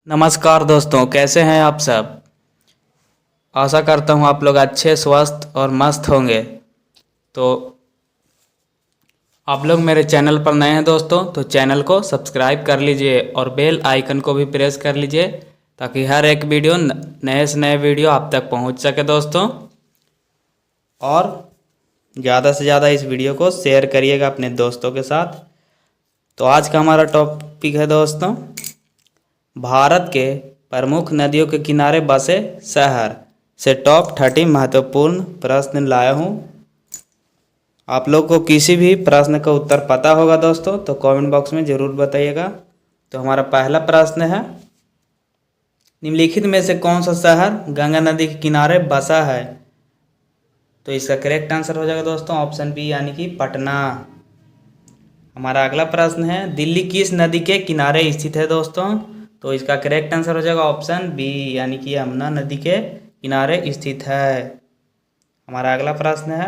नमस्कार दोस्तों, कैसे हैं आप सब। आशा करता हूं आप लोग अच्छे, स्वस्थ और मस्त होंगे। तो आप लोग मेरे चैनल पर नए हैं दोस्तों, तो चैनल को सब्सक्राइब कर लीजिए और बेल आइकन को भी प्रेस कर लीजिए ताकि हर एक वीडियो नए से नए वीडियो आप तक पहुंच सके दोस्तों। और ज़्यादा से ज़्यादा इस वीडियो को शेयर करिएगा अपने दोस्तों के साथ। तो आज का हमारा टॉपिक है दोस्तों, भारत के प्रमुख नदियों के किनारे बसे शहर से टॉप 30 महत्वपूर्ण प्रश्न लाया हूँ। आप लोग को किसी भी प्रश्न का उत्तर पता होगा दोस्तों तो कमेंट बॉक्स में ज़रूर बताइएगा। तो हमारा पहला प्रश्न है, निम्नलिखित में से कौन सा शहर गंगा नदी के किनारे बसा है। तो इसका करेक्ट आंसर हो जाएगा दोस्तों ऑप्शन बी यानी कि पटना। हमारा अगला प्रश्न है, दिल्ली किस नदी के किनारे स्थित है दोस्तों। तो इसका करेक्ट आंसर हो जाएगा ऑप्शन बी यानी कि यमुना नदी के किनारे स्थित है। हमारा अगला प्रश्न है,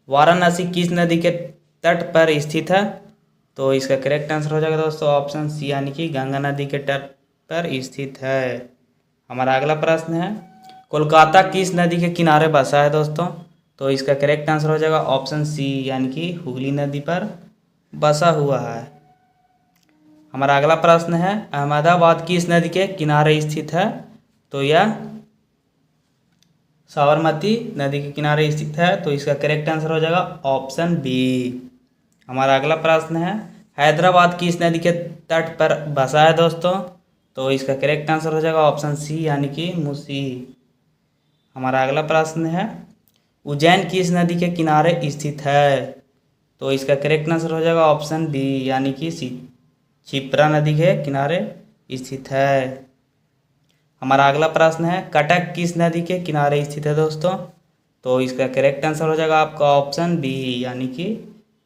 वाराणसी किस नदी के तट पर स्थित है। तो इसका करेक्ट आंसर हो जाएगा दोस्तों ऑप्शन सी यानी कि गंगा नदी के तट पर स्थित है। हमारा अगला प्रश्न है, कोलकाता किस नदी के किनारे बसा है दोस्तों। तो इसका करेक्ट आंसर हो जाएगा ऑप्शन सी यानी कि हुगली नदी पर बसा हुआ है। हमारा अगला प्रश्न है, अहमदाबाद किस नदी के किनारे स्थित है। तो यह साबरमती नदी के किनारे स्थित है। तो इसका करेक्ट आंसर हो जाएगा ऑप्शन बी। हमारा अगला प्रश्न है, हैदराबाद किस नदी के तट पर बसा है दोस्तों। तो इसका करेक्ट आंसर हो जाएगा ऑप्शन सी यानी कि मूसी। हमारा अगला प्रश्न है, उज्जैन किस नदी के किनारे स्थित है। तो इसका करेक्ट आंसर हो जाएगा ऑप्शन बी यानी कि क्षिप्रा नदी के किनारे स्थित है। हमारा अगला प्रश्न है, कटक किस नदी के किनारे स्थित है दोस्तों। तो इसका करेक्ट आंसर हो जाएगा आपका ऑप्शन बी यानी कि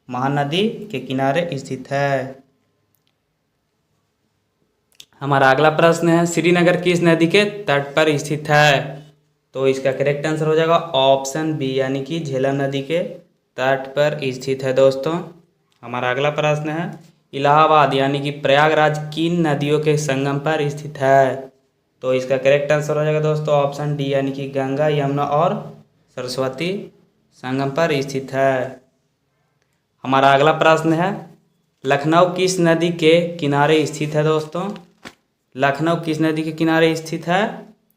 महानदी के किनारे स्थित है। हमारा अगला प्रश्न है, श्रीनगर किस नदी के तट पर स्थित है। तो इसका करेक्ट आंसर हो जाएगा ऑप्शन बी यानी कि झेलम नदी के तट पर स्थित है दोस्तों। हमारा अगला प्रश्न है, इलाहाबाद यानी कि प्रयागराज किन नदियों के संगम पर स्थित है। तो इसका करेक्ट आंसर हो जाएगा दोस्तों ऑप्शन डी यानी कि गंगा, यमुना और सरस्वती संगम पर स्थित है। हमारा अगला प्रश्न है, लखनऊ किस नदी के किनारे स्थित है दोस्तों। लखनऊ किस नदी के किनारे स्थित है।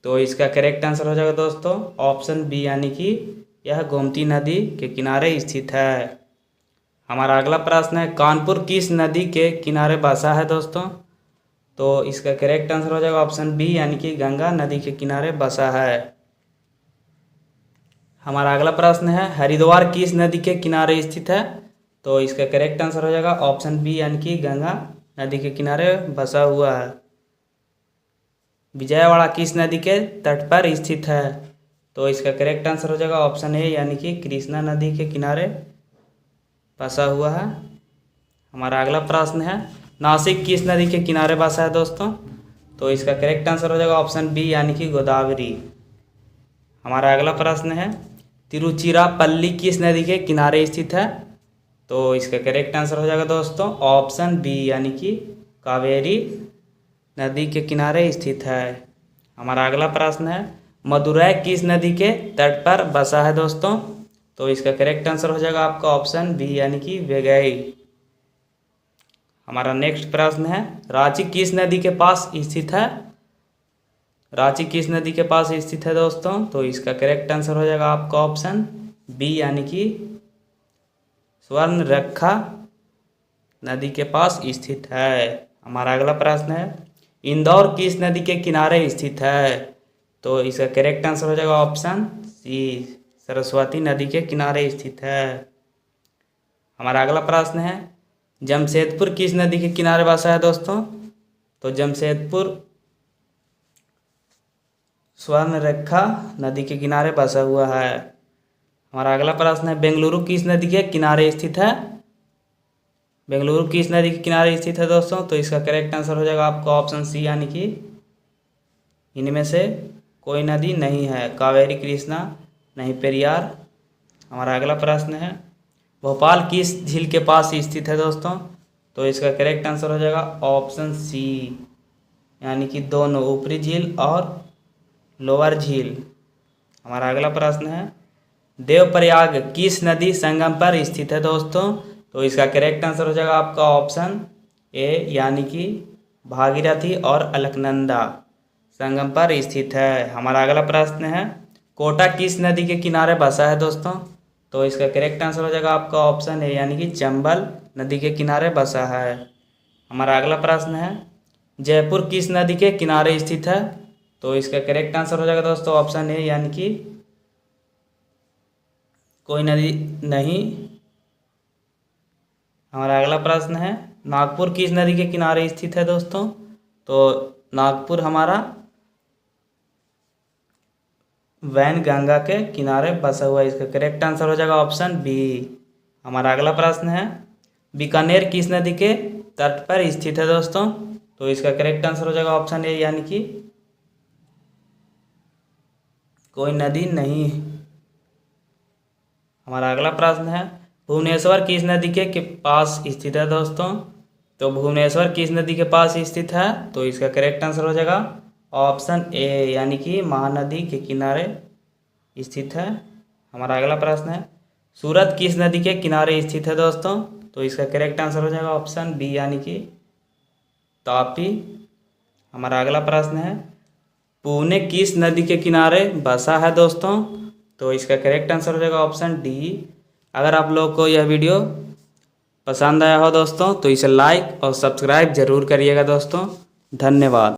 तो इसका करेक्ट आंसर हो जाएगा दोस्तों ऑप्शन बी यानी कि यह गोमती नदी के किनारे स्थित है। हमारा अगला प्रश्न है, कानपुर किस नदी के किनारे बसा है दोस्तों। तो इसका करेक्ट आंसर हो जाएगा ऑप्शन बी यानी कि गंगा नदी के किनारे बसा है। हमारा अगला प्रश्न है, हरिद्वार किस नदी के किनारे स्थित है। तो इसका करेक्ट आंसर हो जाएगा ऑप्शन बी यानी कि गंगा नदी के किनारे बसा हुआ है। विजयवाड़ा किस नदी के तट पर स्थित है। तो इसका करेक्ट आंसर हो जाएगा ऑप्शन ए यानी कि कृष्णा नदी के किनारे बसा हुआ है। हमारा अगला प्रश्न है, नासिक किस नदी के किनारे बसा है दोस्तों। तो इसका करेक्ट आंसर हो जाएगा ऑप्शन बी यानी कि गोदावरी। हमारा अगला प्रश्न है, तिरुचिरापल्ली किस नदी के किनारे स्थित है। तो इसका करेक्ट आंसर हो जाएगा दोस्तों ऑप्शन बी यानी कि कावेरी नदी के किनारे स्थित है। हमारा अगला प्रश्न है, मदुरै किस नदी के तट पर बसा है दोस्तों। तो इसका करेक्ट आंसर हो जाएगा आपका ऑप्शन बी यानी कि वेगई। हमारा नेक्स्ट प्रश्न है, रांची किस नदी के पास स्थित है। रांची किस नदी के पास स्थित है दोस्तों। तो इसका करेक्ट आंसर हो जाएगा आपका ऑप्शन बी यानी कि स्वर्णरेखा नदी के पास स्थित है। हमारा अगला प्रश्न है, इंदौर किस नदी के किनारे स्थित है। तो इसका करेक्ट आंसर हो जाएगा ऑप्शन सी सरस्वती नदी के किनारे स्थित है। हमारा अगला प्रश्न है, जमशेदपुर किस नदी के किनारे बसा है दोस्तों। तो जमशेदपुर स्वर्णरेखा नदी के किनारे बसा हुआ है। हमारा अगला प्रश्न है, बेंगलुरु किस नदी के किनारे स्थित है। बेंगलुरु किस नदी के किनारे स्थित है दोस्तों। तो इसका करेक्ट आंसर हो जाएगा आपका ऑप्शन सी यानी कि इनमें से कोई नदी नहीं है, कावेरी, कृष्णा, नहीं पेरियार। हमारा अगला प्रश्न है, भोपाल किस झील के पास स्थित है दोस्तों। तो इसका करेक्ट आंसर हो जाएगा ऑप्शन सी यानी कि दोनों ऊपरी झील और लोअर झील। हमारा अगला प्रश्न है देवप्रयाग किस नदी संगम पर स्थित है दोस्तों? तो इसका करेक्ट आंसर हो जाएगा आपका ऑप्शन ए यानी कि भागीरथी और अलकनंदा संगम पर स्थित है। हमारा अगला प्रश्न है कोटा किस नदी के किनारे बसा है दोस्तों? तो इसका करेक्ट आंसर हो जाएगा आपका ऑप्शन ए यानी कि चंबल नदी के किनारे बसा है। हमारा अगला प्रश्न है जयपुर किस नदी के किनारे स्थित है? तो इसका करेक्ट आंसर हो जाएगा दोस्तों ऑप्शन ए यानी कि कोई नदी नहीं। हमारा अगला प्रश्न है नागपुर किस नदी के किनारे स्थित है दोस्तों? तो नागपुर हमारा वैनगंगा के किनारे बसा हुआ है। इसका करेक्ट आंसर हो जाएगा ऑप्शन बी। हमारा अगला प्रश्न है बीकानेर किस नदी के तट पर स्थित है दोस्तों? तो इसका करेक्ट आंसर हो जाएगा ऑप्शन ए यानी कि कोई नदी नहीं। हमारा अगला प्रश्न है भुवनेश्वर किस नदी के पास स्थित है दोस्तों? तो भुवनेश्वर किस नदी के पास स्थित है? तो इसका करेक्ट आंसर हो जाएगा ऑप्शन ए यानी कि महानदी के किनारे स्थित है। हमारा अगला प्रश्न है सूरत किस नदी के किनारे स्थित है दोस्तों? तो इसका करेक्ट आंसर हो जाएगा ऑप्शन बी यानी कि तापी। हमारा अगला प्रश्न है पुणे किस नदी के किनारे बसा है दोस्तों? तो इसका करेक्ट आंसर हो जाएगा ऑप्शन डी। अगर आप लोग को यह वीडियो पसंद आया हो दोस्तों तो इसे लाइक और सब्सक्राइब जरूर करिएगा दोस्तों। धन्यवाद।